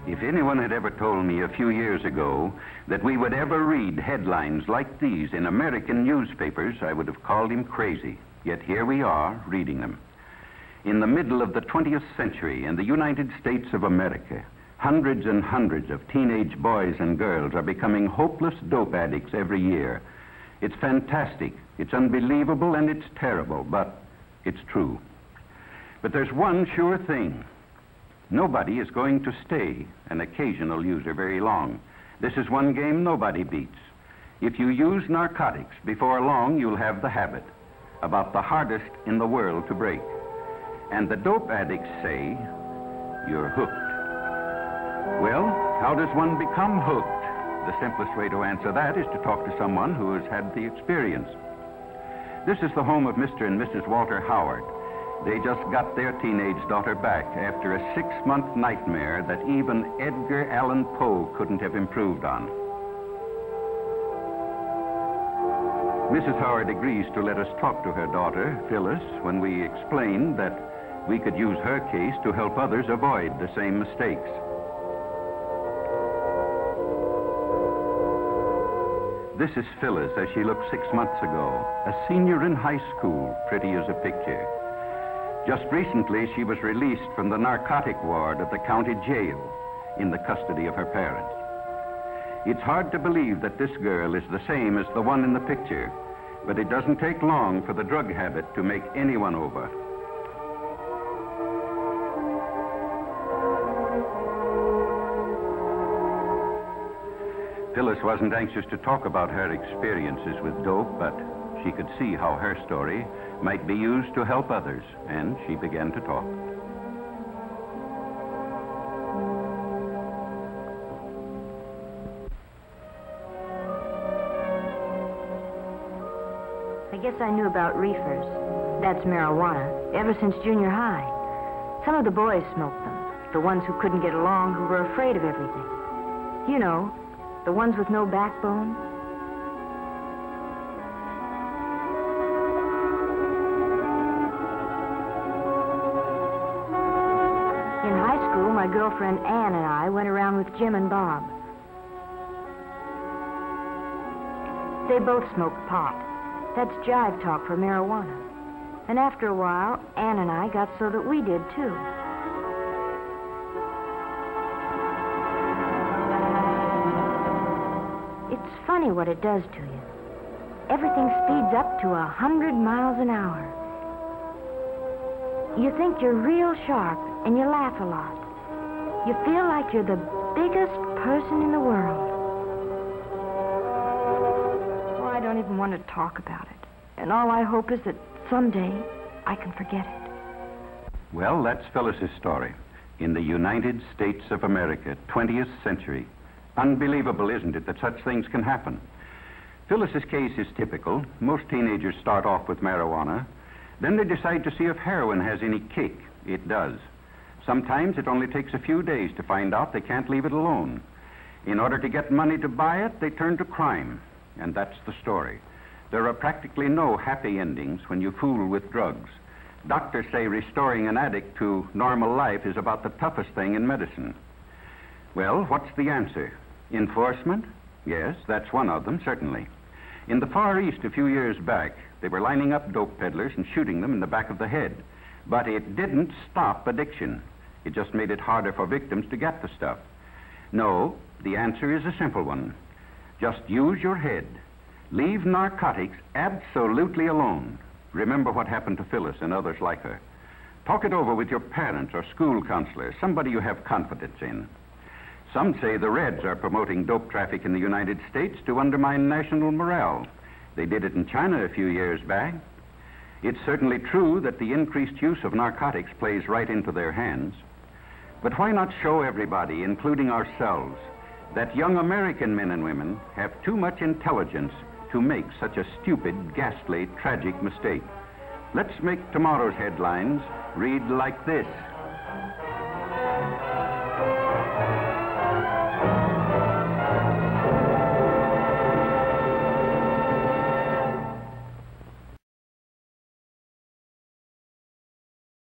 If anyone had ever told me a few years ago that we would ever read headlines like these in American newspapers, I would have called him crazy. Yet here we are, reading them. In the middle of the 20th century, in the United States of America, hundreds and hundreds of teenage boys and girls are becoming hopeless dope addicts every year. It's fantastic, it's unbelievable, and it's terrible, but it's true. But there's one sure thing. Nobody is going to stay an occasional user very long. This is one game nobody beats. If you use narcotics, before long you'll have the habit, about the hardest in the world to break. And the dope addicts say, you're hooked. Well, how does one become hooked? The simplest way to answer that is to talk to someone who has had the experience. This is the home of Mr. and Mrs. Walter Howard. They just got their teenage daughter back after a 6-month nightmare that even Edgar Allan Poe couldn't have improved on. Mrs. Howard agrees to let us talk to her daughter, Phyllis, when we explain that we could use her case to help others avoid the same mistakes. This is Phyllis as she looked 6 months ago, a senior in high school, pretty as a picture. Just recently, she was released from the narcotic ward of the county jail in the custody of her parents. It's hard to believe that this girl is the same as the one in the picture, but it doesn't take long for the drug habit to make anyone over. Phyllis wasn't anxious to talk about her experiences with dope, but she could see how her story might be used to help others, and she began to talk. I guess I knew about reefers, that's marijuana, ever since junior high. Some of the boys smoked them, the ones who couldn't get along, who were afraid of everything. You know, the ones with no backbone. My girlfriend Ann and I went around with Jim and Bob. They both smoked pot. That's jive talk for marijuana. And after a while, Ann and I got so that we did too. It's funny what it does to you. Everything speeds up to 100 miles an hour. You think you're real sharp and you laugh a lot. You feel like you're the biggest person in the world. Oh, I don't even want to talk about it. And all I hope is that someday I can forget it. Well, that's Phyllis's story. In the United States of America, 20th century. Unbelievable, isn't it, that such things can happen? Phyllis's case is typical. Most teenagers start off with marijuana. Then they decide to see if heroin has any kick. It does. Sometimes it only takes a few days to find out they can't leave it alone. In order to get money to buy it, they turn to crime. And that's the story. There are practically no happy endings when you fool with drugs. Doctors say restoring an addict to normal life is about the toughest thing in medicine. Well, what's the answer? Enforcement? Yes, that's one of them, certainly. In the Far East a few years back, they were lining up dope peddlers and shooting them in the back of the head. But it didn't stop addiction. It just made it harder for victims to get the stuff. No, the answer is a simple one. Just use your head. Leave narcotics absolutely alone. Remember what happened to Phyllis and others like her. Talk it over with your parents or school counselor, somebody you have confidence in. Some say the Reds are promoting dope traffic in the United States to undermine national morale. They did it in China a few years back. It's certainly true that the increased use of narcotics plays right into their hands. But why not show everybody, including ourselves, that young American men and women have too much intelligence to make such a stupid, ghastly, tragic mistake? Let's make tomorrow's headlines read like this.